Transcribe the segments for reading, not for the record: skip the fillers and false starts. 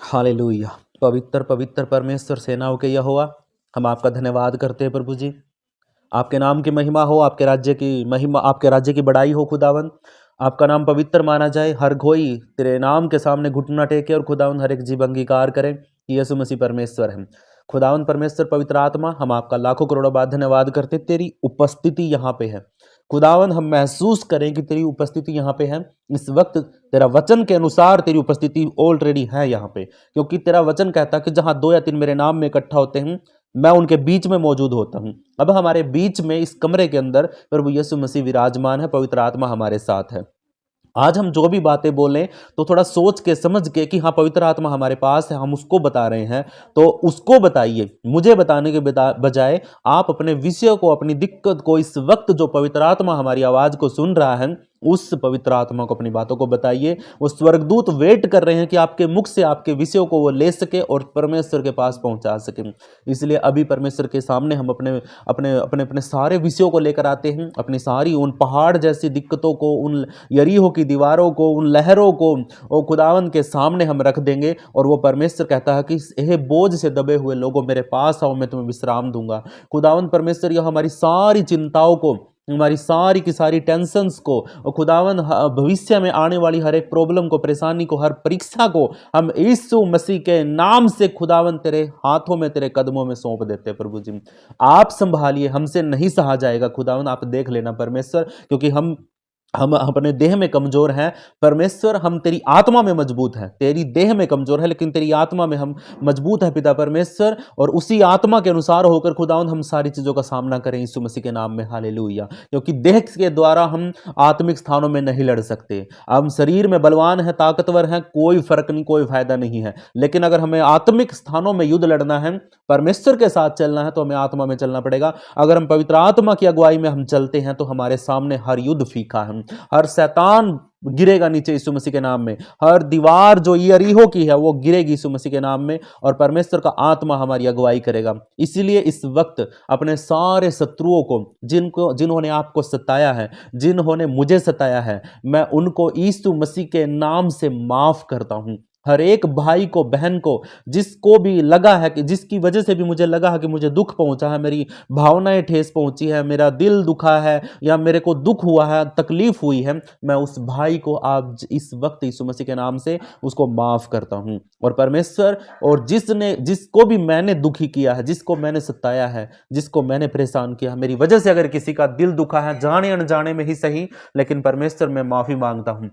Hallelujah. पवित्र पवित्र परमेश्वर सेनाओं के यहोवा, हम आपका धन्यवाद करते हैं प्रभु जी। आपके नाम की महिमा हो, आपके राज्य की महिमा, आपके राज्य की बड़ाई हो खुदावन। आपका नाम पवित्र माना जाए। हर कोई तेरे नाम के सामने घुटना टेके और खुदावन हर एक जीव अंगीकार करें कि यीशु मसीह परमेश्वर है। खुदावन परमेश्वर पवित्र आत्मा, हम आपका लाखों करोड़ों बार धन्यवाद करते, तेरी उपस्थिति यहाँ पे है। खुदावन हम महसूस करें कि तेरी उपस्थिति यहाँ पे है। इस वक्त तेरा वचन के अनुसार तेरी उपस्थिति ऑलरेडी है यहाँ पे, क्योंकि तेरा वचन कहता है कि जहां 2 या 3 मेरे नाम में इकट्ठा होते हैं, मैं उनके बीच में मौजूद होता हूं। अब हमारे बीच में इस कमरे के अंदर प्रभु यीशु मसीह विराजमान है, पवित्र आत्मा हमारे साथ है। आज हम जो भी बातें बोलें तो थोड़ा सोच के समझ के कि हाँ पवित्र आत्मा हमारे पास है, हम उसको बता रहे हैं तो उसको बताइए। मुझे बताने के बजाय आप अपने विषय को, अपनी दिक्कत को इस वक्त जो पवित्र आत्मा हमारी आवाज को सुन रहा है, उस पवित्र आत्मा को अपनी बातों को बताइए। वो स्वर्गदूत वेट कर रहे हैं कि आपके मुख से आपके विषयों को वो ले सके और परमेश्वर के पास पहुंचा सके। इसलिए अभी परमेश्वर के सामने हम अपने अपने अपने अपने सारे विषयों को लेकर आते हैं। अपनी सारी उन पहाड़ जैसी दिक्कतों को, उन यरीहो की दीवारों को, उन लहरों को वो खुदावन के सामने हम रख देंगे। और वो परमेश्वर कहता है कि हे बोझ से दबे हुए लोगों, मेरे पास आओ, मैं तुम्हें विश्राम दूंगा। खुदावन परमेश्वर यह हमारी सारी चिंताओं को, हमारी सारी की सारी टेंशन्स को, और खुदावन भविष्य में आने वाली हर एक प्रॉब्लम को, परेशानी को, हर परीक्षा को हम यीशु मसीह के नाम से खुदावन तेरे हाथों में, तेरे कदमों में सौंप देते हैं। प्रभु जी आप संभालिए, हमसे नहीं सहा जाएगा। खुदावन आप देख लेना परमेश्वर, क्योंकि हम अपने देह में कमजोर हैं परमेश्वर। हम तेरी आत्मा में मजबूत हैं। तेरी देह में कमजोर है लेकिन तेरी आत्मा में हम मजबूत है पिता परमेश्वर। और उसी आत्मा के अनुसार होकर खुदावंद हम सारी चीजों का सामना करें यीशु मसीह के नाम में। हालेलुया। क्योंकि देह के द्वारा हम आत्मिक स्थानों में नहीं लड़ सकते। हम शरीर में बलवान है, ताकतवर है, कोई फर्क नहीं, कोई फायदा नहीं है। लेकिन अगर हमें आत्मिक स्थानों में युद्ध लड़ना है, परमेश्वर के साथ चलना है, तो हमें आत्मा में चलना पड़ेगा। अगर हम पवित्र आत्मा की अगुवाई में हम चलते हैं तो हमारे सामने हर युद्ध फीका है। हर शैतान गिरेगा नीचे यीशु मसीह के नाम में। हर दीवार जो यरीहो की है वो गिरेगी यीशु मसीह के नाम में। और परमेश्वर का आत्मा हमारी अगुवाई करेगा। इसीलिए इस वक्त अपने सारे शत्रुओं को, जिन्होंने आपको सताया है, जिन्होंने मुझे सताया है, मैं उनको यीशु मसीह के नाम से माफ करता हूं। हर एक भाई को, बहन को, जिसको भी लगा है कि, जिसकी वजह से भी मुझे लगा है कि मुझे दुख पहुंचा है, मेरी भावनाएं ठेस पहुंची है, मेरा दिल दुखा है, या मेरे को दुख हुआ है, तकलीफ हुई है, मैं उस भाई को आप इस वक्त यीशु मसीह के नाम से उसको माफ करता हूं। और परमेश्वर, और जिसको भी मैंने दुखी किया है, जिसको मैंने सताया है, जिसको मैंने परेशान किया है, मेरी वजह से अगर किसी का दिल दुखा है, जाने अनजाने में ही सही, लेकिन परमेश्वर मैं माफी मांगता हूं।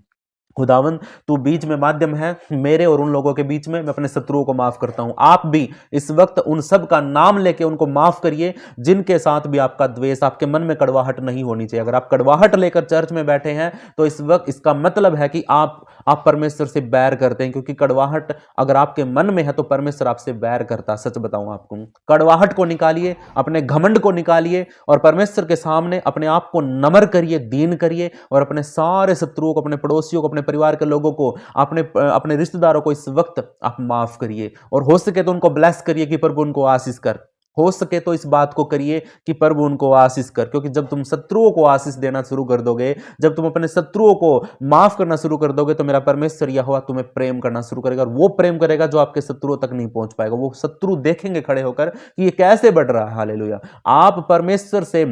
खुदावन तू बीच में माध्यम है मेरे और उन लोगों के बीच में। मैं अपने शत्रुओं को माफ करता हूं। आप भी इस वक्त उन सब का नाम लेके उनको माफ करिए जिनके साथ भी आपका द्वेष, आपके मन में कड़वाहट नहीं होनी चाहिए। अगर आप कड़वाहट लेकर चर्च में बैठे हैं तो इस वक्त इसका मतलब है कि आप परमेश्वर से बैर करते हैं। क्योंकि कड़वाहट अगर आपके मन में है तो परमेश्वर आपसे बैर करता। सच बताऊं आपको, कड़वाहट को निकालिए, अपने घमंड को निकालिए और परमेश्वर के सामने अपने आप को नम्र करिए, दीन करिए। और अपने सारे शत्रुओं को, अपने पड़ोसियों को, अपने परिवार के लोगों को, अपने रिश्तेदारों को इस वक्त आप माफ करिए। और हो सके तो उनको ब्लेस करिए कि प्रभु उनको आशीष कर। हो सके तो इस बात को करिए कि प्रभु उनको आशीष कर। क्योंकि जब तुम शत्रुओं को आशीष देना शुरू कर दोगे, जब तुम अपने शत्रुओं को माफ करना शुरू कर दोगे, तो मेरा परमेश्वर यहोवा तुम्हें प्रेम करना शुरू करेगा। और वो प्रेम करेगा जो आपके शत्रुओं तक नहीं पहुंच पाएगा। वो शत्रु देखेंगे खड़े होकर कि ये कैसे बढ़ रहा है। हालेलुया। आप परमेश्वर से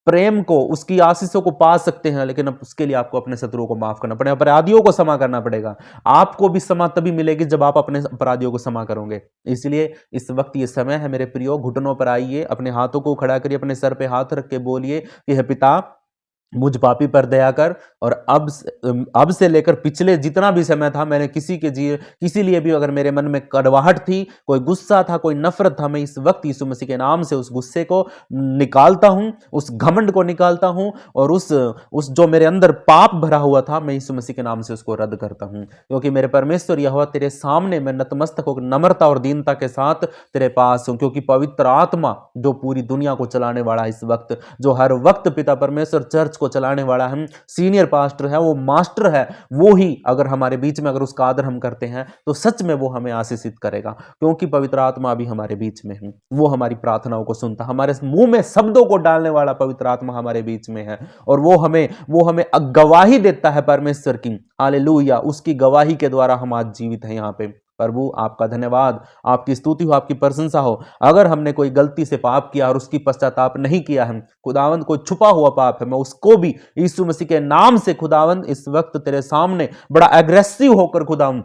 प्रेम को, उसकी आशीषों को पा सकते हैं, लेकिन अब उसके लिए आपको अपने शत्रुओं को माफ करना पड़ेगा, अपराधियों को क्षमा करना पड़ेगा। आपको भी क्षमा तभी मिलेगी जब आप अपने अपराधियों को क्षमा करोगे। इसलिए इस वक्त ये समय है मेरे प्रियो, घुटनों पर आइए, अपने हाथों को खड़ा करिए, अपने सर पे हाथ रख के बोलिए कि हे पिता, मुझ पापी पर दया कर। और अब से लेकर पिछले जितना भी समय था, मैंने किसी लिए भी अगर मेरे मन में कड़वाहट थी, कोई गुस्सा था, कोई नफरत था, मैं इस वक्त यीशु मसीह के नाम से उस गुस्से को निकालता हूं, उस घमंड को निकालता हूं। और उस जो मेरे अंदर पाप भरा हुआ था, मैं यीशु मसीह के नाम से उसको रद्द करता हूं। क्योंकि मेरे परमेश्वर यहोवा तेरे सामने मैं नतमस्तक होकर नम्रता और दीनता के साथ तेरे पास हूं। क्योंकि पवित्र आत्मा जो पूरी दुनिया को चलाने वाला है इस वक्त, जो हर वक्त पिता परमेश्वर चर्च को चलाने वाला है, सीनियर पास्टर है, वो मास्टर है, वो ही अगर हमारे बीच में अगर उसका आदर हम करते हैं तो सच में वो हमें आशीषित करेगा। क्योंकि पवित्र आत्मा भी हमारे बीच में है, वो हमारी प्रार्थनाओं को सुनता, हमारे मुंह में शब्दों को डालने वाला पवित्र आत्मा हमारे बीच में है। और वो हमें गवाही देता है परमेश्वर की। हालेलुया। उसकी गवाही के द्वारा हम आज जीवित हैं यहाँ पे। प्रभु आपका धन्यवाद, आपकी स्तुति हो, आपकी प्रशंसा हो। अगर हमने कोई गलती से पाप किया और उसकी पश्चाताप नहीं किया है खुदावंद, कोई छुपा हुआ पाप है, मैं उसको भी यीशु मसीह के नाम से खुदावंद इस वक्त तेरे सामने बड़ा एग्रेसिव होकर खुदावंद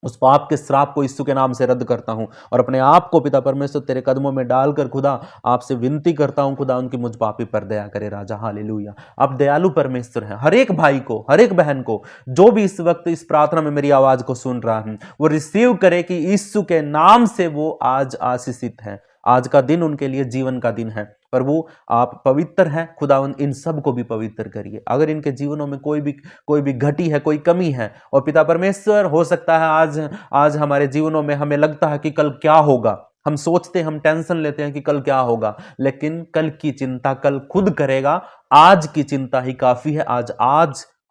उस पाप के श्राप को यीशु के नाम से रद्द करता हूं और अपने आप को पिता परमेश्वर तेरे कदमों में डालकर खुदा आपसे विनती करता हूं खुदा उनकी मुझ पापी पर दया करे राजा। हालेलुया। आप दयालु परमेश्वर हैं। हर एक भाई को, हर एक बहन को जो भी इस वक्त इस प्रार्थना में मेरी आवाज को सुन रहा है वो रिसीव करे कि यीशु के नाम से वो आज आशीषित है। आज का दिन उनके लिए जीवन का दिन है। प्रभु आप पवित्र हैं खुदावंद, इन सब को भी पवित्र करिए। अगर इनके जीवनों में कोई भी घटी है, कोई कमी है, और पिता परमेश्वर हो सकता है आज हमारे जीवनों में हमें लगता है कि कल क्या होगा, हम सोचते, हम टेंशन लेते हैं कि कल क्या होगा, लेकिन कल की चिंता कल खुद करेगा। आज की चिंता ही काफी है।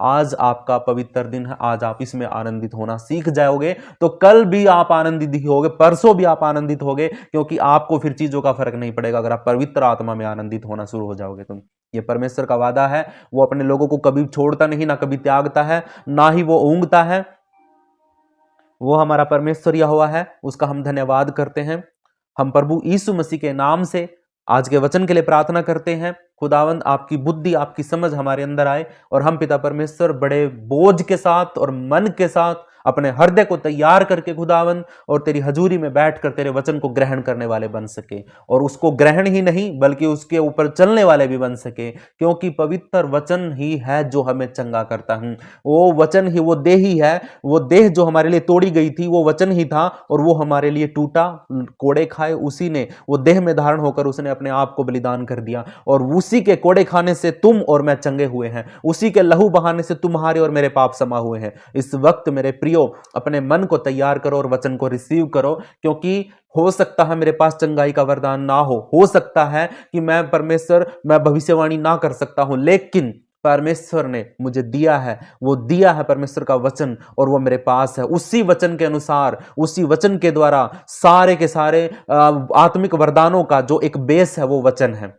आज आपका पवित्र दिन है। आज आप इसमें आनंदित होना सीख जाओगे तो कल भी आप आनंदित ही होगे, परसों भी आप आनंदित होगे, क्योंकि आपको फिर चीजों का फर्क नहीं पड़ेगा अगर आप पवित्र आत्मा में आनंदित होना शुरू हो जाओगे। तुम ये परमेश्वर का वादा है। वो अपने लोगों को कभी छोड़ता नहीं, ना कभी त्यागता है, ना ही वो ऊंघता है। वो हमारा परमेश्वर यहोवा है, उसका हम धन्यवाद करते हैं। हम प्रभु यीशु मसीह के नाम से आज के वचन के लिए प्रार्थना करते हैं। खुदावंद आपकी बुद्धि, आपकी समझ हमारे अंदर आए और हम पिता परमेश्वर बड़े बोझ के साथ और मन के साथ अपने हृदय को तैयार करके खुदावंद और तेरी हजूरी में बैठकर तेरे वचन को ग्रहण करने वाले बन सके, और उसको ग्रहण ही नहीं बल्कि उसके ऊपर चलने वाले भी बन सके, क्योंकि पवित्र वचन ही है जो हमें चंगा करता है। वो वचन ही, वो देह ही है, वो देह जो हमारे लिए तोड़ी गई थी वो वचन ही था, और वो हमारे लिए टूटा, कोड़े खाए उसी ने, वो देह में धारण होकर उसने अपने आप को बलिदान कर दिया, और उसी के कोड़े खाने से तुम और मैं चंगे हुए हैं, उसी के लहू बहाने से तुम्हारे और मेरे पाप समा हुए हैं। इस वक्त मेरे अपने मन को तैयार करो और वचन को रिसीव करो, क्योंकि हो सकता है मेरे पास चंगाई का वरदान ना हो सकता है कि मैं भविष्यवाणी ना कर सकता हूं, लेकिन परमेश्वर ने मुझे दिया है, वो दिया है परमेश्वर का वचन, और वो मेरे पास है। उसी वचन के अनुसार, उसी वचन के द्वारा सारे के सारे आत्मिक वरदानों का जो एक बेस है वो वचन है।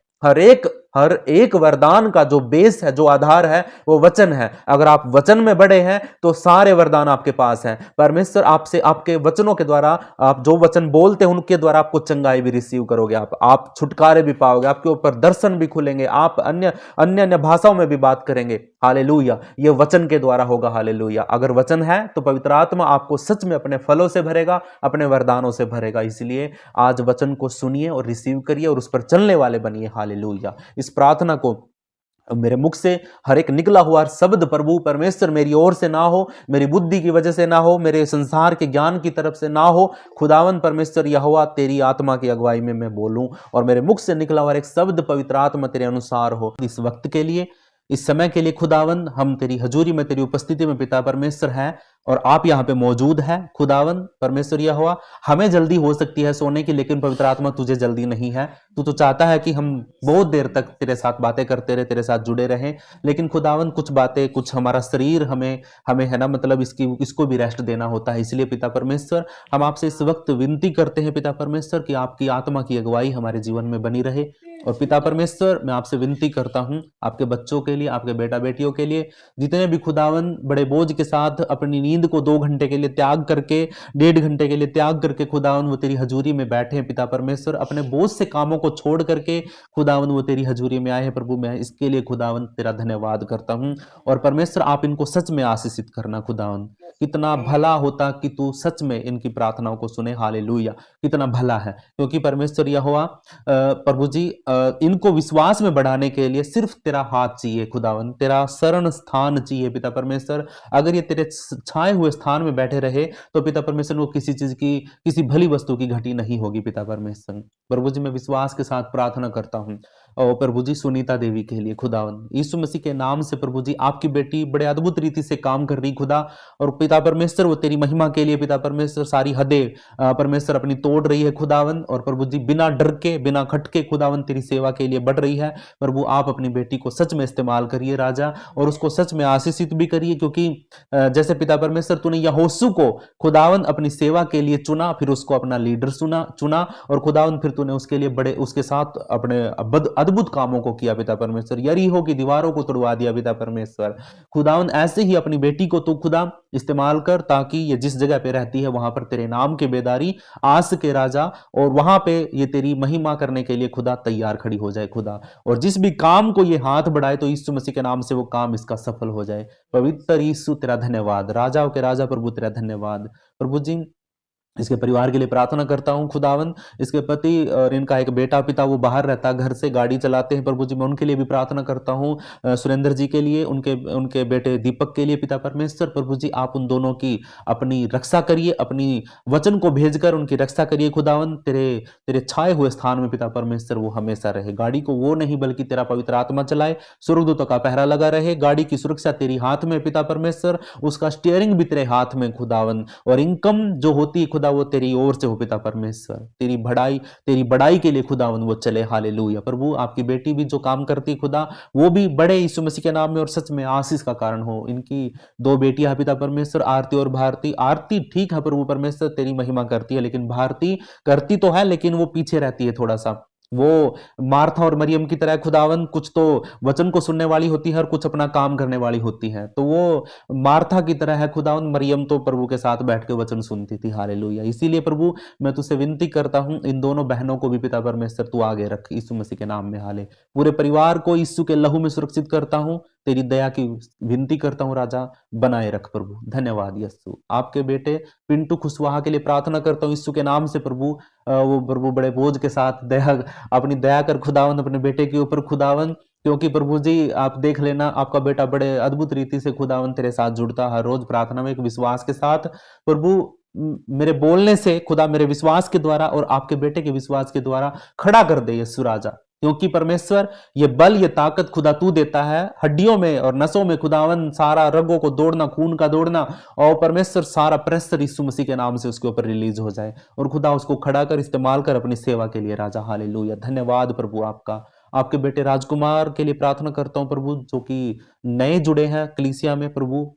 हर एक वरदान का जो बेस है, जो आधार है, वो वचन है। अगर आप वचन में बड़े हैं तो सारे वरदान आपके पास हैं। परमेश्वर आपसे, आपके वचनों के द्वारा, आप जो वचन बोलते हैं उनके द्वारा आपको चंगाई भी रिसीव करोगे, आप छुटकारे भी पाओगे, आपके ऊपर दर्शन भी खुलेंगे, आप अन्य भाषाओं में भी बात करेंगे। हालेलुया। ये वचन के द्वारा होगा। हालेलुया। अगर वचन है तो पवित्र आत्मा आपको सच में अपने फलों से भरेगा, अपने वरदानों से भरेगा। इसलिए आज वचन को सुनिए और रिसीव करिए और उस पर चलने वाले बनिए। हालेलुया। इस प्रार्थना को मेरे मुख से हर एक निकला हुआ शब्द प्रभु परमेश्वर मेरी ओर से ना हो, मेरी बुद्धि की वजह से ना हो, मेरे संसार के ज्ञान की तरफ से ना हो। खुदावन परमेश्वर यहोवा तेरी आत्मा की अगुवाई में मैं बोलूं और मेरे मुख से निकला हुआ एक शब्द पवित्र आत्मा तेरे अनुसार हो। इस वक्त के लिए, इस समय के लिए खुदावन हम तेरी हजूरी में, तेरी उपस्थिति में पिता परमेश्वर है और आप यहाँ पे मौजूद है। खुदावन परमेश्वर यहोवा, हमें जल्दी हो सकती है सोने की, लेकिन पवित्र आत्मा तुझे जल्दी नहीं है। तू तो चाहता है कि हम बहुत देर तक तेरे साथ बातें करते रहे, तेरे साथ जुड़े रहें, लेकिन खुदावन कुछ बातें, कुछ हमारा शरीर हमें है ना, मतलब इसको भी रेस्ट देना होता है। इसलिए पिता परमेश्वर हम आपसे इस वक्त विनती करते हैं पिता परमेश्वर कि आपकी आत्मा की अगुवाई हमारे जीवन में बनी रहे। और पिता परमेश्वर मैं आपसे विनती करता हूं आपके बच्चों के लिए, आपके बेटा बेटियों के लिए, जितने भी खुदावन बड़े बोझ के साथ अपनी नींद को 2 घंटे के लिए त्याग करके, 1.5 घंटे के लिए त्याग करके खुदावन वो तेरी हजूरी में बैठे हैं पिता परमेश्वर, अपने बोझ से कामों को छोड़ करके खुदावन वो तेरी हजूरी में आए हैं। प्रभु मैं इसके लिए खुदावन तेरा धन्यवाद करता हूं। और परमेश्वर आप इनको सच में आशीषित करना। खुदावन कितना भला होता कि तू सच में इनकी प्रार्थनाओं को सुने। हालेलुया। कितना भला है, क्योंकि परमेश्वर यहोवा प्रभु जी इनको विश्वास में बढ़ाने के लिए सिर्फ तेरा हाथ चाहिए। खुदावन तेरा शरण स्थान चाहिए पिता परमेश्वर। अगर ये तेरे छाए हुए स्थान में बैठे रहे तो पिता परमेश्वर को किसी चीज की, किसी भली वस्तु की घटी नहीं होगी पिता परमेश्वर। प्रभु जी मैं विश्वास के साथ प्रार्थना करता हूँ और प्रभु जी सुनीता देवी के लिए खुदावन यीशु मसीह के नाम से प्रभु जी आपकी बेटी बड़े अद्भुत रीति से काम कर रही खुदा, और पिता परमेश्वर वो तेरी महिमा के लिए पिता परमेश्वर सारी हदें परमेश्वर अपनी तोड़ रही है खुदावन, और प्रभु जी बिना डर के, बिना खटके खुदावन तेरी सेवा के लिए बढ़ रही है। प्रभु आप अपनी बेटी को सच में इस्तेमाल करिए राजा, और उसको सच में आशीषित भी करिए, क्योंकि जैसे पिता परमेश्वर तूने यहोशू को खुदावन अपनी सेवा के लिए चुना, फिर उसको अपना लीडर चुना, और खुदावन फिर तूने उसके लिए बड़े, उसके साथ अपने अद्भुत कामों को किया पिता परमेश्वर, यरीहो की दीवारों को तोड़वा दिया पिता परमेश्वर। खुदावन ऐसे ही अपनी बेटी को तो खुदा इस्तेमाल कर, ताकि ये जिस जगह पे रहती है वहां पर तेरे नाम की बेदारी आ सके राजा, और वहां पे ये तेरी महिमा करने के लिए खुदा तैयार खड़ी हो जाए खुदा, और जिस भी काम को ये हाथ बढ़ाए तो यीशु मसीह के नाम से वो काम इसका सफल हो जाए। पवित्र यीशु तेरा धन्यवाद, राजाओं के राजा प्रभु तेरा धन्यवाद। प्रभु जी इसके परिवार के लिए प्रार्थना करता हूं खुदावन, इसके पति और इनका एक बेटा पिता वो बाहर रहता है, घर से गाड़ी चलाते हैं प्रभु जी, मैं उनके लिए भी प्रार्थना करता हूं। सुरेंद्र जी के लिए, उनके उनके बेटे दीपक के लिए पिता परमेश्वर, प्रभु जी आप उन दोनों की अपनी रक्षा करिए, अपनी वचन को भेजकर उनकी रक्षा करिए खुदावन, तेरे तेरे छाए हुए स्थान में पिता परमेश्वर वो हमेशा रहे, गाड़ी को वो नहीं बल्कि तेरा पवित्र आत्मा चलाए, स्वर्गदूतों का पहरा लगा रहे, गाड़ी की सुरक्षा तेरी हाथ में पिता परमेश्वर, उसका स्टीयरिंग भी तेरे हाथ में खुदावन, और इनकम जो होती है खुदा वो तेरी ओर से हो पिता परमेश्वर, तेरी बड़ाई के लिए खुदावन वो चले। हालेलुया। प्रभु आपकी बेटी भी जो काम करती खुदा वो भी बड़े यीशु मसीह के नाम में और सच में आशीष का कारण हो। इनकी दो बेटियां पिता परमेश्वर, आरती और भारती। आरती ठीक है प्रभु परमेश्वर तेरी महिमा करती है, लेकिन भारती करती तो है लेकिन वो पीछे रहती है थोड़ा सा, वो मार्था और मरियम की तरह खुदावन, कुछ तो वचन को सुनने वाली होती है और कुछ अपना काम करने वाली होती है, तो वो मार्था की तरह है खुदावन, मरियम तो प्रभु के साथ बैठ के वचन सुनती थी। हालेलुया। इसीलिए प्रभु मैं तुझसे विनती करता हूं, इन दोनों बहनों को भी पिता परमेश्वर तू आगे रख यीशु मसीह के नाम में। हाले पूरे परिवार को यीशु के लहू में सुरक्षित करता हूं, तेरी दया की विनती करता हूं राजा, बनाए रख प्रभु। धन्यवाद यीशु। आपके बेटे पिंटू कुशवाहा के लिए प्रार्थना करता हूं यीशु के नाम से प्रभु, वो प्रभु बड़े बोझ के साथ अपनी दया कर खुदावन अपने बेटे के ऊपर खुदावन, क्योंकि प्रभु जी आप देख लेना आपका बेटा बड़े अद्भुत रीति से खुदावन तेरे साथ जुड़ता हर रोज प्रार्थना में एक विश्वास के साथ। प्रभु मेरे बोलने से खुदा मेरे विश्वास के द्वारा और आपके बेटे के विश्वास के द्वारा खड़ा कर दे यीशु राजा, क्योंकि परमेश्वर ये बल ये ताकत खुदा तू देता है, हड्डियों में और नसों में खुदावन सारा रगों को दौड़ना, खून का दौड़ना, और परमेश्वर सारा प्रेशर यीशु मसीह के नाम से उसके ऊपर रिलीज हो जाए, और खुदा उसको खड़ा कर इस्तेमाल कर अपनी सेवा के लिए राजा। हालेलुया। धन्यवाद प्रभु आपका। आपके बेटे राजकुमार के लिए प्रार्थना करता हूं प्रभु, जो कि नए जुड़े हैं कलीसिया में प्रभु,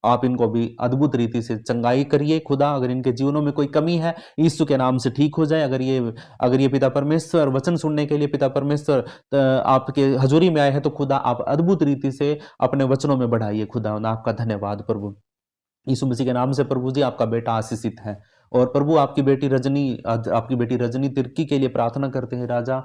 आप इनको भी अद्भुत रीति से चंगाई करिए खुदा, अगर इनके जीवनों में कोई कमी है यीशु के नाम से ठीक हो जाए। अगर ये पिता परमेश्वर वचन सुनने के लिए पिता परमेश्वर आपके हजूरी में आए हैं, तो खुदा आप अद्भुत रीति से अपने वचनों में बढ़ाइए खुदा। आपका धन्यवाद प्रभु, यीशु मसीह के नाम से प्रभु जी आपका बेटा आशीषित है। और प्रभु आपकी बेटी रजनी तिर्की के लिए प्रार्थना करते हैं राजा,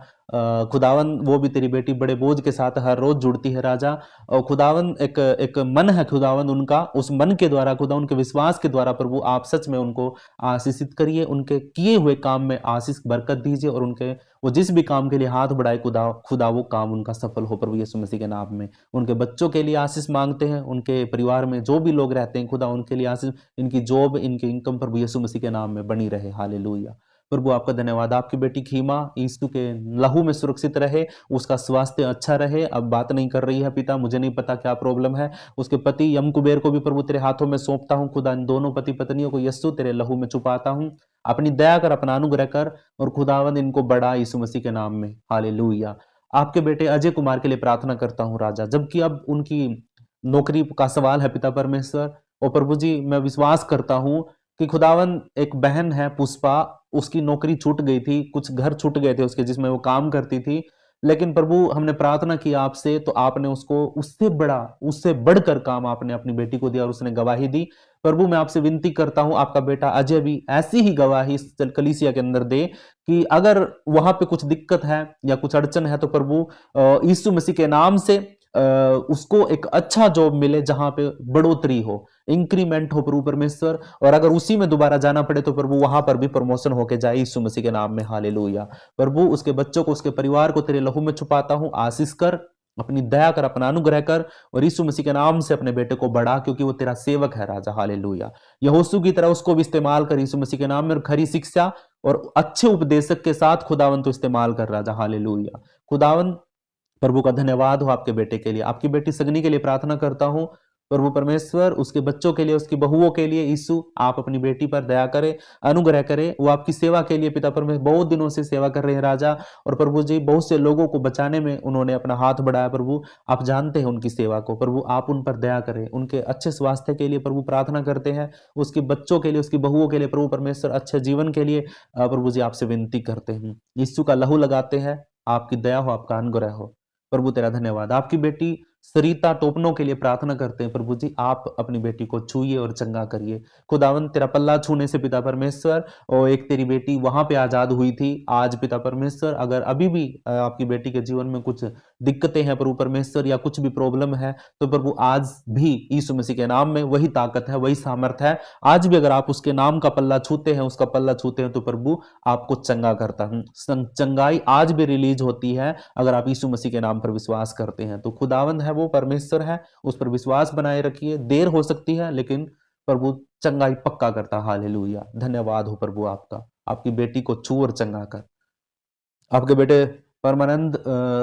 खुदावन वो भी तेरी बेटी बड़े बोझ के साथ हर रोज जुड़ती है राजा, और खुदावन एक मन है खुदावन उनका, उस मन के द्वारा खुदा उनके विश्वास के द्वारा प्रभु आप सच में उनको आशीषित करिए, उनके किए हुए काम में आशीष बरकत दीजिए, और उनके वो जिस भी काम के लिए हाथ बढ़ाए खुदा वो काम उनका सफल हो प्रभु यीशु मसीह के नाम में। उनके बच्चों के लिए आशीष मांगते हैं, उनके परिवार में जो भी लोग रहते हैं खुदा उनके लिए आशीष, इनकी जॉब इनकी इनकम प्रभु यीशु मसीह के नाम में बनी रहे। हालेलुया। प्रभु आपका धन्यवाद। आपकी बेटी खीमा यीशु के लहू में सुरक्षित रहे, उसका स्वास्थ्य अच्छा रहे। अब बात नहीं कर रही है पिता, मुझे नहीं पता क्या प्रॉब्लम है। उसके पति यम कुबेर को भी प्रभु तेरे हाथों में सौंपता हूँ खुदा, इन दोनों पति पत्नियों को यीशु तेरे लहू में छुपाता हूँ, अपनी दया कर, अपना अनुग्रह कर, और खुदावंद इनको बढ़ा यीशु मसीह के नाम में। हालेलुया। आपके बेटे अजय कुमार के लिए प्रार्थना करता हूँ राजा, जबकि अब उनकी नौकरी का सवाल है पिता परमेश्वर, और प्रभु जी मैं विश्वास करता हूँ कि खुदावन एक बहन है पुष्पा, उसकी नौकरी छूट गई थी, कुछ घर छूट गए थे उसके जिसमें वो काम करती थी, लेकिन प्रभु हमने प्रार्थना की आपसे, तो आपने उसको उससे बढ़कर काम आपने अपनी बेटी को दिया, और उसने गवाही दी। प्रभु मैं आपसे विनती करता हूं आपका बेटा अजय भी ऐसी ही गवाही इस कलीसिया के अंदर दे, कि अगर वहां पे कुछ दिक्कत है या कुछ अड़चन है, तो प्रभु यीशु मसीह के नाम से उसको एक अच्छा जॉब मिले, जहां पे बढ़ोतरी हो, इंक्रीमेंट हो प्रभु परमेश्वर, और अगर उसी में दोबारा जाना पड़े तो प्रभु वहां पर भी प्रमोशन होके जाए यीशु मसीह के नाम में। हालेलुया। प्रभु उसके बच्चों को, उसके परिवार को तेरे लहू में छुपाता हूं, आशीष कर, अपनी दया कर, अपना अनुग्रह कर, और यीशु मसीह के नाम से अपने बेटे को बढ़ा, क्योंकि वो तेरा सेवक है राजा। हालेलुया। यहोशू की तरह उसको भी इस्तेमाल कर यीशु मसीह के नाम में, और खरी शिक्षा और अच्छे उपदेशक के साथ खुदावन तो इस्तेमाल कर राजा। हालेलुया। खुदावन प्रभु का धन्यवाद हो आपके बेटे के लिए। आपकी बेटी सगनी के लिए प्रार्थना करता हूं प्रभु परमेश्वर, उसके बच्चों के लिए, उसकी बहुओं के लिए यीशु आप अपनी बेटी पर दया करें, अनुग्रह करें। वो आपकी सेवा के लिए पिता परमेश्वर बहुत दिनों से सेवा कर रहे हैं राजा, और प्रभु जी बहुत से लोगों को बचाने में उन्होंने अपना हाथ बढ़ाया। प्रभु आप जानते हैं उनकी सेवा को, प्रभु आप उन पर दया करें, उनके अच्छे स्वास्थ्य के लिए प्रभु प्रार्थना करते हैं, उसके बच्चों के लिए, उसकी बहुओं के लिए प्रभु परमेश्वर अच्छे जीवन के लिए प्रभु जी आपसे विनती करते हैं, यीशु का लहू लगाते हैं, आपकी दया हो, आपका अनुग्रह हो। प्रभु तेरा धन्यवाद। आपकी बेटी सरिता टोपनो के लिए प्रार्थना करते हैं प्रभु जी, आप अपनी बेटी को छूइए और चंगा करिए। खुदावन तेरा पल्ला छूने से पिता परमेश्वर, और एक तेरी बेटी वहां पे आजाद हुई थी, आज पिता परमेश्वर अगर अभी भी आपकी बेटी के जीवन में कुछ दिक्कतें हैं प्रभु परमेश्वर, या कुछ भी प्रॉब्लम है, तो प्रभु आज भी यीशु मसीह के नाम में वही ताकत है, वही सामर्थ है। आज भी अगर आप उसके नाम का पल्ला छूते हैं, उसका पल्ला छूते हैं, तो प्रभु आपको चंगा करता हूं। चंगाई आज भी रिलीज होती है अगर आप यीशु मसीह के नाम पर विश्वास करते हैं। तो खुदावंद है, वो परमेश्वर है, उस पर विश्वास बनाए रखिए। देर हो सकती है लेकिन प्रभु चंगाई पक्का करता। हालेलुया, धन्यवाद हो प्रभु आपका। आपकी बेटी को छू और चंगा कर। आपके बेटे परमानंद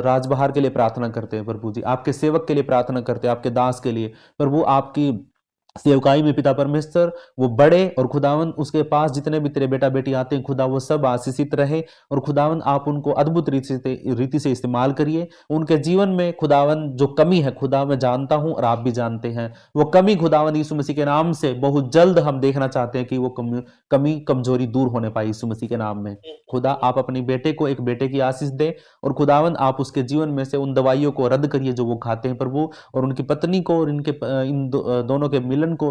राजबहार के लिए प्रार्थना करते हैं प्रभु जी, आपके सेवक के लिए प्रार्थना करते हैं, आपके दास के लिए प्रभु, आपकी सेवकाई में पिता परमेश्वर वो बड़े, और खुदावन उसके पास जितने भी तेरे बेटा बेटी आते हैं खुदा, वो सब आशीषित रहे, और खुदावन आप उनको अद्भुत रीति से इस्तेमाल करिए। उनके जीवन में खुदावन जो कमी है खुदा मैं जानता हूं और आप भी जानते हैं, वो कमी खुदावन यीशु मसीह के नाम से बहुत जल्द हम देखना चाहते हैं कि वो कमी कमजोरी दूर होने पाए यीशु मसीह के नाम में। खुदा आप अपनी बेटे को एक बेटे की आशीष दे, और खुदावन आप उसके जीवन में से उन दवाइयों को रद्द करिए जो वो खाते हैं प्रभु, और उनकी पत्नी को और इनके दोनों के मिलन को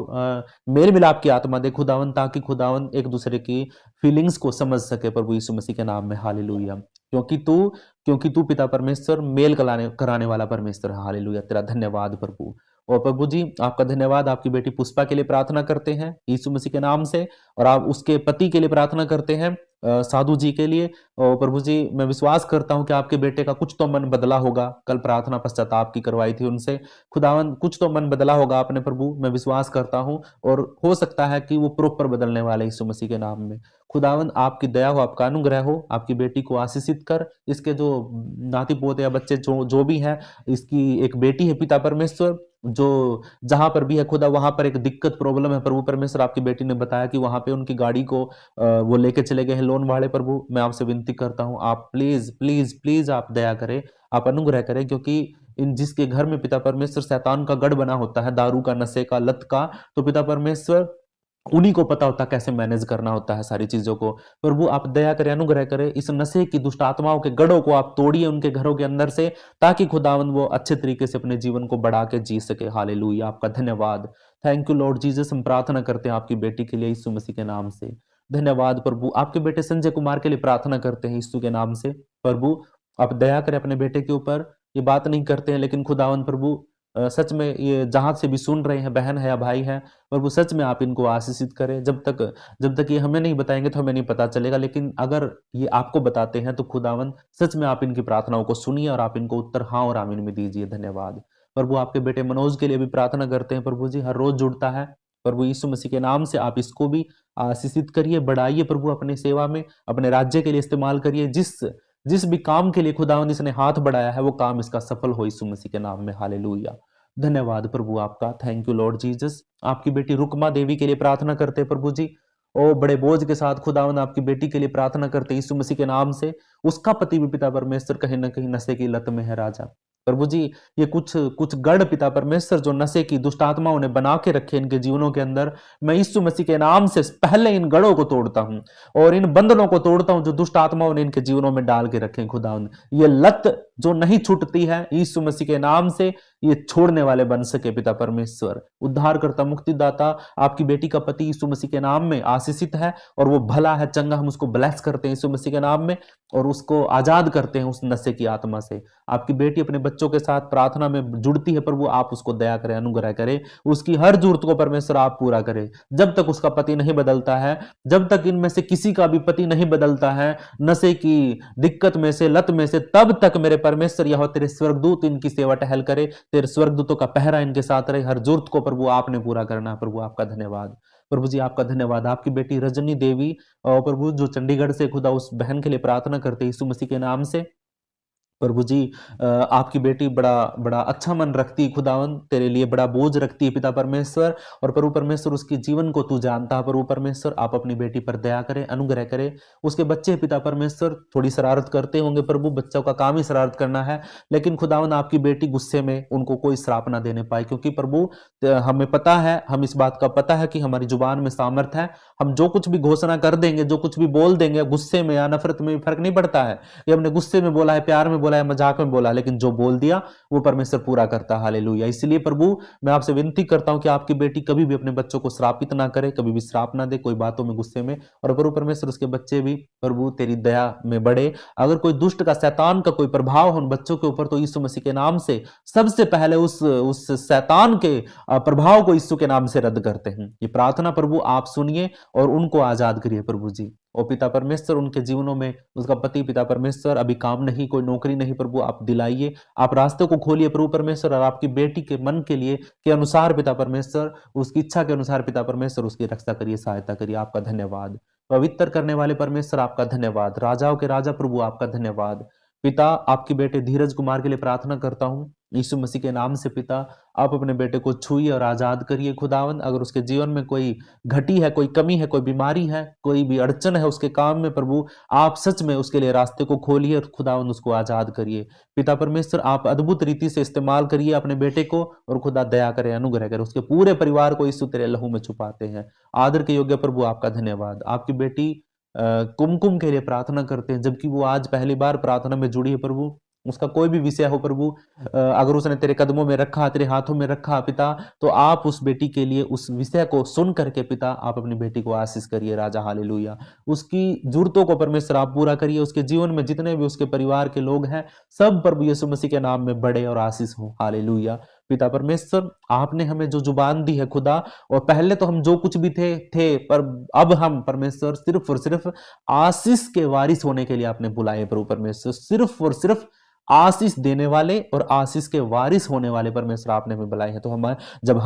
मेल मिलाप की आत्मा दे खुदावन, ताकि खुदावन एक दूसरे की फीलिंग्स को समझ सके प्रभु यीशु मसीह के नाम में। हालेलुया, क्योंकि तू पिता परमेश्वर मेल कराने वाला परमेश्वर है। हालेलुया, तेरा धन्यवाद प्रभु। और प्रभु जी आपका धन्यवाद, आपकी बेटी पुष्पा के लिए प्रार्थना करते हैं यीशु मसीह के नाम से, और आप उसके पति के लिए प्रार्थना करते हैं साधु जी के लिए। और प्रभु जी मैं विश्वास करता हूं कि आपके बेटे का कुछ तो मन बदला होगा, कल प्रार्थना पश्चाताप की करवाई थी उनसे, खुदावन कुछ तो मन बदला होगा आपने प्रभु, मैं विश्वास करता हूं, और हो सकता है कि वो प्रॉपर बदलने वाले यीशु मसीह के नाम में। खुदावन आपकी दया हो, आपका अनुग्रह हो, आपकी बेटी को आशीषित कर, इसके जो नाती पोते या बच्चे जो भी हैं, इसकी एक बेटी है पिता परमेश्वर, जो जहां पर भी है खुदा वहां पर एक दिक्कत प्रॉब्लम है प्रभु परमेश्वर। आपकी बेटी ने बताया कि वहां पे उनकी गाड़ी को वो लेके चले गए हैं लोन वाले प्रभु, मैं आपसे विनती करता हूं आप प्लीज प्लीज प्लीज आप दया करें, आप अनुग्रह करें, क्योंकि इन जिसके घर में पिता परमेश्वर शैतान का गढ़ बना होता है, दारू का, नशे का, लत का, तो पिता परमेश्वर उन्हीं को पता होता है कैसे मैनेज करना होता है सारी चीजों को। प्रभु आप दया करें, अनुग्रह करें, इस नशे की दुष्ट आत्माओं के गढ़ों को आप तोड़िए उनके घरों के अंदर से, ताकि खुदावन वो अच्छे तरीके से अपने जीवन को बढ़ा के जी सके। हालेलुया, आपका धन्यवाद, थैंक यू लॉर्ड जीसस। हम प्रार्थना करते हैं आपकी बेटी के लिए यीशु मसीह के नाम से। धन्यवाद प्रभु। आपके बेटे संजय कुमार के लिए प्रार्थना करते हैं यीशु के नाम से। प्रभु आप दया करें अपने बेटे के ऊपर, ये बात नहीं करते हैं लेकिन खुदावन प्रभु सच में ये जहां से भी सुन रहे हैं, बहन है या भाई है, प्रभु सच में आप इनको आशीषित करें। जब तक ये हमें नहीं बताएंगे तो हमें नहीं पता चलेगा, लेकिन अगर ये आपको बताते हैं तो खुदावन सच में आप इनकी प्रार्थनाओं को सुनिए और आप इनको उत्तर हाँ और आमीन में दीजिए। धन्यवाद प्रभु। आपके बेटे मनोज के लिए भी प्रार्थना करते हैं प्रभु जी, हर रोज जुड़ता है प्रभु, यीशु मसीह के नाम से आप इसको भी आशीषित करिए, बढ़ाइए प्रभु, अपनी सेवा में, अपने राज्य के लिए इस्तेमाल करिए। जिस भी काम के लिए खुदावन इसने हाथ बढ़ाया है वो काम इसका सफल हो यीशु मसीह के नाम में। हालेलुया, धन्यवाद प्रभु आपका, थैंक यू लॉर्ड जीसस। आपकी बेटी रुकमा देवी के लिए प्रार्थना करते हैं प्रभु जी, ओ बड़े बोझ के साथ खुदावन आपकी बेटी के लिए प्रार्थना करते हैं यीशु मसीह के नाम से। उसका पति भी पिता परमेश्वर कहीं ना कहीं नशे की लत में है राजा प्रभु जी। ये कुछ कुछ गढ़ पिता परमेश्वर जो नशे की दुष्ट आत्माओं ने बना के रखे इनके जीवनों के अंदर, मैं यीशु मसीह के नाम से पहले इन गढ़ों को तोड़ता हूं और इन बंधनों को तोड़ता हूं जो दुष्ट आत्माओं ने इनके जीवनों में डाल के रखे। खुदावन ये लत जो नहीं छूटती है यीशु मसीह के नाम से ये छोड़ने वाले बन सके पिता परमेश्वर। उद्धारकर्ता मुक्तिदाता आपकी बेटी का पति यीशु मसीह के नाम में आशीषित है और वो भला है, चंगा, हम उसको ब्लेस करते हैं यीशु मसीह के नाम में और उसको आजाद करते हैं उस नशे की आत्मा से। आपकी बेटी अपने बच्चों के साथ प्रार्थना में जुड़ती है प्रभु, आप उसको दया करें, अनुग्रह करें, उसकी हर जरूरत को परमेश्वर आप पूरा करें। जब तक उसका पति नहीं बदलता है, जब तक इनमें से किसी का भी पति नहीं बदलता है नशे की दिक्कत में से, लत में से, तब तक मेरे परमेश्वर यहोवा तेरे स्वर्गदूत इनकी सेवा टहल करे, तेरे स्वर्गदूतों का पहरा इनके साथ रहे, हर जरूरत को प्रभु आपने पूरा करना। प्रभु आपका धन्यवाद, प्रभु जी आपका धन्यवाद। आपकी बेटी रजनी देवी और प्रभु जो चंडीगढ़ से खुदा उस बहन के लिए प्रार्थना करते यीशु मसीह के नाम से, प्रभु जी आपकी बेटी बड़ा बड़ा अच्छा मन रखती है खुदावन, तेरे लिए बड़ा बोझ रखती है पिता परमेश्वर। और प्रभु परमेश्वर उसके जीवन को तू जानता है प्रभु परमेश्वर, आप अपनी बेटी पर दया करें, अनुग्रह करें। उसके बच्चे पिता परमेश्वर थोड़ी शरारत करते होंगे प्रभु, बच्चों का काम ही शरारत करना है, लेकिन खुदावन आपकी बेटी गुस्से में उनको कोई श्राप ना देने पाए, क्योंकि प्रभु हमें पता है, हम इस बात का पता है कि हमारी जुबान में सामर्थ है। हम जो कुछ भी घोषणा कर देंगे, जो कुछ भी बोल देंगे, गुस्से में या नफरत में फर्क नहीं पड़ता है, ये हमने गुस्से में बोला है, प्यार में बोला है, मजाक में बोला, लेकिन जो बोल दिया वो परमेश्वर पूरा करता है। हालेलुया। इसलिए प्रभु मैं आपसे विनती करता हूं कि आपकी बेटी कभी भी अपने बच्चों को श्रापित ना करे, कभी भी श्राप ना दे कोई बातों में, गुस्से में। और प्रभु परमेश्वर उसके बच्चे भी प्रभु तेरी दया में बढ़े। अगर कोई दुष्ट का, शैतान का कोई प्रभाव हो उन बच्चों के ऊपर, तो यीशु मसीह के नाम से सबसे पहले उस शैतान के प्रभाव को यीशु के नाम से रद्द करते हैं। ये प्रार्थना प्रभु आप सुनिए और उनको आजाद करिए प्रभु जी। और पिता परमेश्वर उनके जीवनों में, उसका पति पिता परमेश्वर अभी काम नहीं, कोई नौकरी नहीं, प्रभु आप दिलाइए, आप रास्ते को खोलिए प्रभु परमेश्वर, और आपकी बेटी के मन के लिए के अनुसार पिता परमेश्वर, उसकी इच्छा के अनुसार पिता परमेश्वर उसकी रक्षा करिए, सहायता करिए। आपका धन्यवाद पवित्र करने वाले परमेश्वर, आपका धन्यवाद। राजाओं के राजा प्रभु आपका धन्यवाद। पिता आपके बेटे धीरज कुमार के लिए प्रार्थना करता हूं यीशु मसीह के नाम से। पिता आप अपने बेटे को छुइए और आजाद करिए खुदावन। अगर उसके जीवन में कोई घटी है, कोई कमी है, कोई बीमारी है, कोई भी अड़चन है उसके काम में, प्रभु आप सच में उसके लिए रास्ते को खोलिए और खुदावन उसको आजाद करिए। पिता परमेश्वर आप अद्भुत रीति से इस्तेमाल करिए अपने बेटे को, और खुदा दया करे, अनुग्रह करे, उसके पूरे परिवार को यीशु तेरे लहू में छुपाते हैं। आदर के योग्य प्रभु आपका धन्यवाद। आपकी बेटी कुमकुम के लिए प्रार्थना करते हैं, जबकि वो आज पहली बार प्रार्थना में जुड़ी है प्रभु। उसका कोई भी विषय हो प्रभु, अगर उसने तेरे कदमों में रखा, तेरे हाथों में रखा पिता, तो आप उस बेटी के लिए उस विषय को सुन करके पिता आप अपनी बेटी को आशीष करिए राजा। हालेलुया। उसकी जरूरतों को परमेश्वर आप पूरा करिए। उसके जीवन में जितने भी उसके परिवार के लोग हैं, सब प्रभु यीशु मसीह के नाम में बड़े और आशीष हो। हालेलुया। पिता परमेश्वर आपने हमें जो जुबान दी है खुदा, और पहले तो हम जो कुछ भी थे पर अब हम परमेश्वर सिर्फ और सिर्फ आशीष के वारिस होने के लिए आपने बुलाए प्रभु परमेश्वर। सिर्फ और सिर्फ आशीष देने वाले और आशीष के वारिस होने वाले परमेश्वर आपने हमें बुलाए हैं। तो हम जब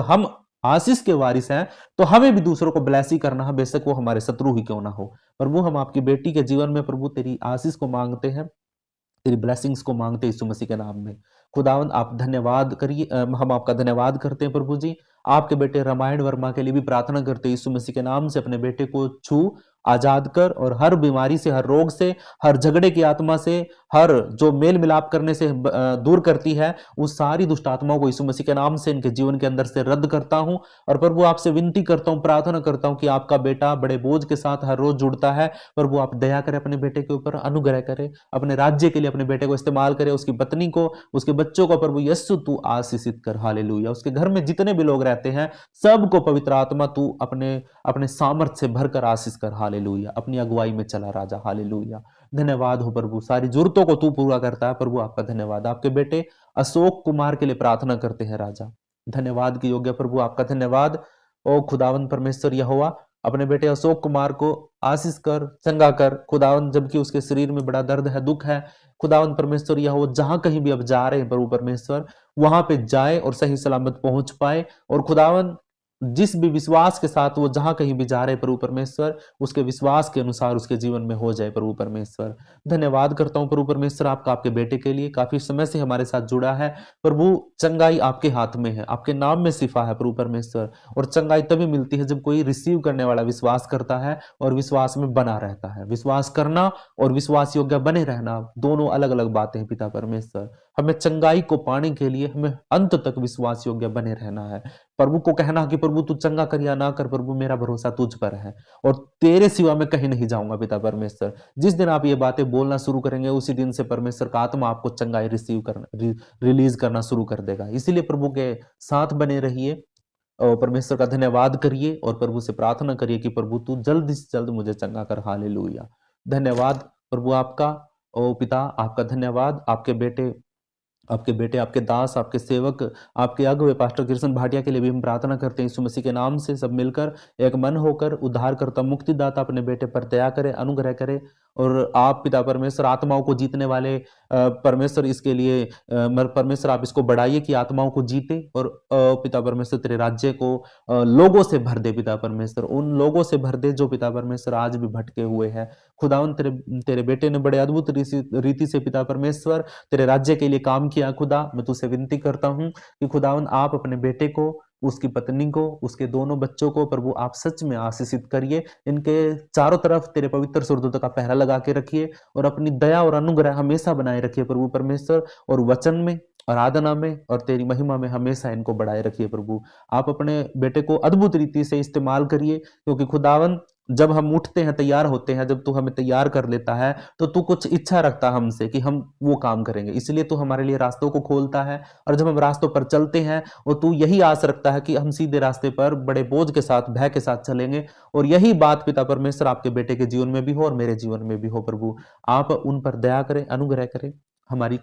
हम आशीष के वारिस हैं, तो हमें भी दूसरों को ब्लेस ही करना है, बेशक वो हमारे शत्रु ही क्यों ना हो। प्रभु हम आपकी बेटी के जीवन में प्रभु तेरी आशीष को मांगते हैं, तेरी ब्लेसिंग्स को मांगते हैं यीशु मसीह के नाम में। खुदावंद आप धन्यवाद करिए, हम आपका धन्यवाद करते हैं प्रभु जी। आपके बेटे रामायण वर्मा के लिए भी प्रार्थना करते हैं यीशु मसीह के नाम से, अपने बेटे को छू आजाद कर, और हर बीमारी से, हर रोग से, हर झगड़े की आत्मा से, हर जो मेल मिलाप करने से दूर करती है, उस सारी दुष्ट आत्माओं को यीशु मसीह के नाम से इनके जीवन के अंदर से रद्द करता हूं। और प्रभु आपसे विनती करता हूं, प्रार्थना करता हूं कि आपका बेटा बड़े बोझ के साथ हर रोज जुड़ता है, प्रभु आप दया करें अपने बेटे के ऊपर, अनुग्रह करें, अपने राज्य के लिए अपने बेटे को इस्तेमाल करें, उसकी पत्नी को, उसके बच्चों को प्रभु यीशु तू आशीषित कर। हालेलुया। उसके घर में जितने भी लोग रहते हैं, सबको पवित्र आत्मा तू अपने अपने सामर्थ्य से भरकर आशीष कर। हालेलुया। अपनी अगुवाई में चला राजा। हालेलुया। धन्यवाद हो प्रभु, सारी जरूरतों को तू पूरा करता है प्रभु, आपका धन्यवाद। आपके बेटे अशोक कुमार के लिए प्रार्थना करते हैं राजा। धन्यवाद के योग्य प्रभु आपका धन्यवाद। ओ खुदावन परमेश्वर यहोवा, अपने बेटे अशोक कुमार को आशीष कर, चंगा कर खुदावन, जबकि उसके शरीर में बड़ा दर्द है, दुख है खुदावन परमेश्वर यहोवा, जहां कहीं भी अब जा रहे हैं प्रभु परमेश्वर, वहां पे जाए और सही सलामत पहुंच पाए। और खुदावन जिस भी विश्वास के साथ वो जहां कहीं भी जा रहे प्रभु परमेश्वर, उसके विश्वास के अनुसार उसके जीवन में हो जाए प्रभु परमेश्वर। धन्यवाद करता हूं प्रभु परमेश्वर आपका, आपके बेटे के लिए काफी समय से हमारे साथ जुड़ा है प्रभु। चंगाई आपके हाथ में है, आपके नाम में शिफा है प्रभु परमेश्वर, और चंगाई तभी मिलती है जब कोई रिसीव करने वाला विश्वास करता है और विश्वास में बना रहता है। विश्वास करना और विश्वास योग्य बने रहना दोनों अलग अलग बातें हैं पिता परमेश्वर। हमें चंगाई को पाने के लिए हमें अंत तक विश्वास योग्य बने रहना है। प्रभु को कहना कि प्रभु तू चंगा कर या ना कर, प्रभु मेरा भरोसा तुझ पर है और तेरे सिवा मैं कहीं नहीं जाऊंगा पिता परमेश्वर। जिस दिन आप ये बातें बोलना शुरू करेंगे, उसी दिन से परमेश्वर का आत्मा आपको चंगाई रिसीव करना, रिलीज करना शुरू कर देगा। इसीलिए प्रभु के साथ बने रहिए और परमेश्वर का धन्यवाद करिए, और प्रभु से प्रार्थना करिए कि प्रभु तू जल्द से जल्द मुझे चंगा कर। हालेलुया। धन्यवाद प्रभु आपका। ओ पिता आपका धन्यवाद। आपके बेटे, आपके दास, आपके सेवक, आपके अगुवे पास्टर कृष्ण भाटिया के लिए भी हम प्रार्थना करते हैं यीशु मसीह के नाम से। सब मिलकर एक मन होकर उद्धार करता, मुक्तिदाता अपने बेटे पर दया करे, अनुग्रह करे, और आप पिता परमेश्वर आत्माओं को जीतने वाले परमेश्वर, इसके लिए परमेश्वर आप इसको बढ़ाइए कि आत्माओं को जीते, और पिता परमेश्वर तेरे राज्य को लोगों से भर दे पिता परमेश्वर, उन लोगों से भर दे जो पिता परमेश्वर आज भी भटके हुए हैं। खुदावन तेरे तेरे बेटे ने बड़े अद्भुत रीति से पिता परमेश्वर तेरे राज्य के लिए काम किया। खुदा मैं तुझसे विनती करता हूँ कि खुदावन आप अपने बेटे को, उसकी पत्नी को, उसके दोनों बच्चों को प्रभु आप सच में आशीषित करिए। इनके चारों तरफ तेरे पवित्र स्वर्गदूतों का पहरा लगा के रखिए और अपनी दया और अनुग्रह हमेशा बनाए रखिए प्रभु परमेश्वर, और वचन में, आराधना में और तेरी महिमा में हमेशा इनको बढ़ाए रखिए प्रभु। आप अपने बेटे को अद्भुत रीति से इस्तेमाल करिए, क्योंकि खुदावन जब हम उठते हैं, तैयार होते हैं, जब तू हमें तैयार कर लेता है तो तू कुछ इच्छा रखता है हमसे कि हम वो काम करेंगे, इसलिए तू हमारे लिए रास्तों को खोलता है। और जब हम रास्तों पर चलते हैं और तू यही आस रखता है कि हम सीधे रास्ते पर बड़े बोझ के साथ, भय के साथ चलेंगे। और यही बात पिता परमेश्वर आपके बेटे के जीवन में भी हो और मेरे जीवन में भी हो प्रभु। आप उन पर दया करें, अनुग्रह करें। हमारी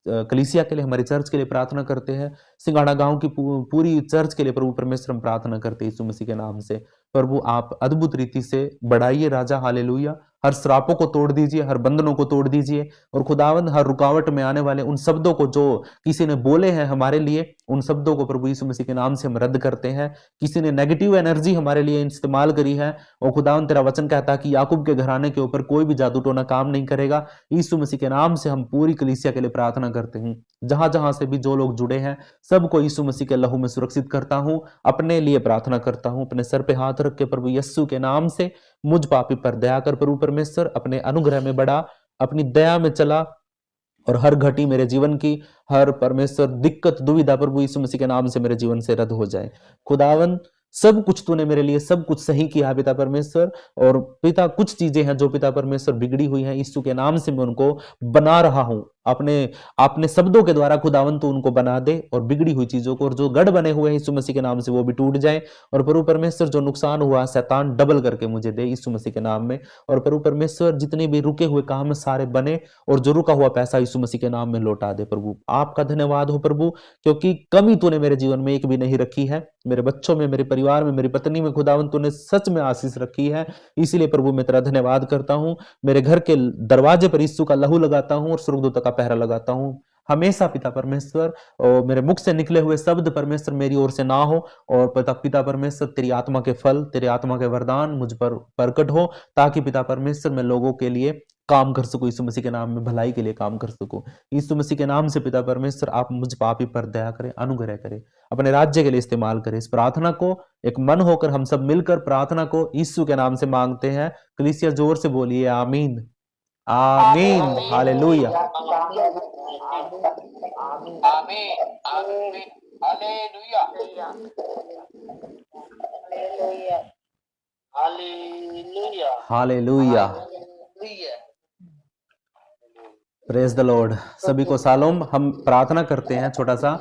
कलीसिया के लिए, हमारी चर्च के लिए प्रार्थना करते हैं। सिंगाड़ा गांव की पूरी चर्च के लिए प्रभु परमेश्वर हम प्रार्थना करते हैं यीशु मसीह के नाम से। प्रभु आप अद्भुत रीति से बढ़ाइए राजा, हालेलुया। हर श्रापों को तोड़ दीजिए, हर बंधनों को तोड़ दीजिए, और खुदावंद हर रुकावट में आने वाले उन शब्दों को जो किसी ने बोले हैं हमारे लिए, उन शब्दों को प्रभु यीशु मसीह के नाम से हम रद्द करते हैं। किसी ने नेगेटिव एनर्जी हमारे लिए इस्तेमाल करी है, और खुदावंद तेरा वचन कहता है कि याकूब के घराने के ऊपर कोई भी जादू टोना काम नहीं करेगा। यीशु मसीह के नाम से हम पूरी कलीसिया के लिए प्रार्थना करते हैं। जहां जहां से भी जो लोग जुड़े हैं सबको यीशु मसीह के लहू में सुरक्षित करता हूं। अपने लिए प्रार्थना करता हूं, अपने सर पे हाथ रख के प्रभु यीशु के नाम से मुझ पापी पर दया कर प्रभु परमेश्वर। अपने अनुग्रह में बढ़ा, अपनी दया में चला, और हर घटी मेरे जीवन की, हर परमेश्वर दिक्कत दुविधा प्रभु यीशु मसीह के नाम से मेरे जीवन से रद्द हो जाए। खुदावन सब कुछ तूने मेरे लिए सब कुछ सही किया है पिता परमेश्वर, और पिता कुछ चीजें हैं जो पिता परमेश्वर बिगड़ी हुई हैं, यीशु के नाम से मैं उनको बना रहा हूं। अपने अपने शब्दों के द्वारा खुदावन तू उनको बना दे, और बिगड़ी हुई चीजों को, और जो गढ़ बने हुए हैं यीशु मसीह के नाम से वो भी टूट जाए। और प्रभु परमेश्वर जो नुकसान हुआ शैतान डबल करके मुझे दे यीशु मसीह के नाम में। और प्रभु परमेश्वर जितने भी रुके हुए काम सारे बने, और जो रुका हुआ पैसा यीशु मसीह के नाम में लौटा दे प्रभु। आपका धन्यवाद हो प्रभु, क्योंकि कमी तूने मेरे जीवन में एक भी नहीं रखी है। मेरे बच्चों में, मेरे परिवार में, मेरी पत्नी में खुदावन तूने सच में आशीष रखी है। इसीलिए प्रभु मैं तेरा धन्यवाद करता हूं। मेरे घर के दरवाजे पर यीशु का लहू लगाता हूं और स्वर्गदूतों का पहरा लगाता हूं हमेशा पिता परमेश्वर। और मेरे मुख से निकले हुए शब्द परमेश्वर मेरी ओर से ना हो, और पिता परमेश्वर तेरी आत्मा के फल, तेरे आत्मा के वरदान मुझ पर प्रकट हो, ताकि पिता परमेश्वर मैं लोगों के लिए काम कर सकूं, यीशु मसीह के नाम में भलाई के लिए काम कर सकूं। यीशु मसीह के नाम से पिता परमेश्वर आप मुझ पापी पर दया करें, अनुग्रह करें, अपने राज्य के लिए इस्तेमाल करें। इस प्रार्थना को एक मन होकर हम सब मिलकर प्रार्थना को यीशु के नाम से मांगते हैं। कलीसिया जोर से बोलिए आमीन, आमीन, hallelujah. Hallelujah, praise the Lord. सभी को सालोम। हम प्रार्थना करते हैं छोटा सा।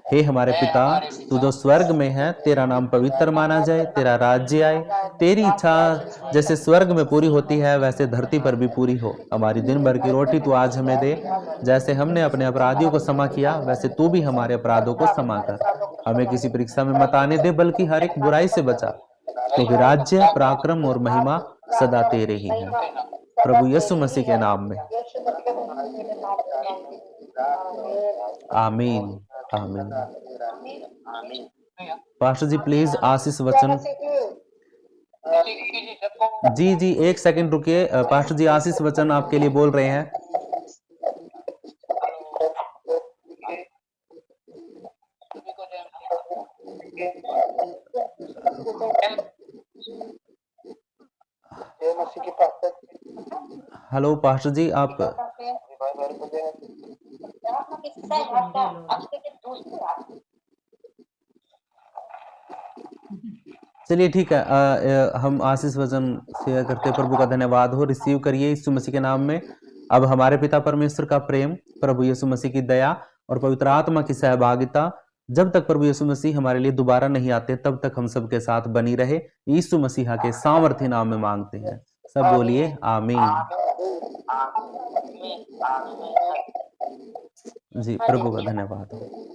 हे हमारे पिता, तू जो स्वर्ग में है, तेरा नाम पवित्र माना जाए, तेरा राज्य आए, तेरी इच्छा जैसे स्वर्ग में पूरी होती है वैसे धरती पर भी पूरी हो। हमारी दिन भर की रोटी तू आज हमें दे। जैसे हमने अपने अपराधियों को क्षमा किया वैसे तू भी हमारे अपराधों को क्षमा कर। हमें किसी परीक्षा में मत आने दे, बल्कि हर एक बुराई से बचा, क्योंकि राज्य, पराक्रम और महिमा सदा तेरे ही है। प्रभु यीशु मसीह के नाम में आमीन, आमीन। पास्टर जी प्लीज आशीष वचन। जी जी, एक सेकंड रुकिए। पास्टर जी आशीष वचन आपके लिए बोल रहे हैं। हेलो पास्टर जी, आप चलिए ठीक है। हम आशीष वचन शेयर करते हैं। प्रभु का धन्यवाद हो, रिसीव करिए यीशु मसीह के नाम में। अब हमारे पिता परमेश्वर का प्रेम, प्रभु यीशु मसीह की दया और पवित्र आत्मा की सहभागिता, जब तक प्रभु यीशु मसीह हमारे लिए दोबारा नहीं आते तब तक हम सबके साथ बनी रहे। यीशु मसीहा के सामर्थ्य नाम में मांगते हैं। सब बोलिए आमीन। जी, प्रभु का धन्यवाद हो।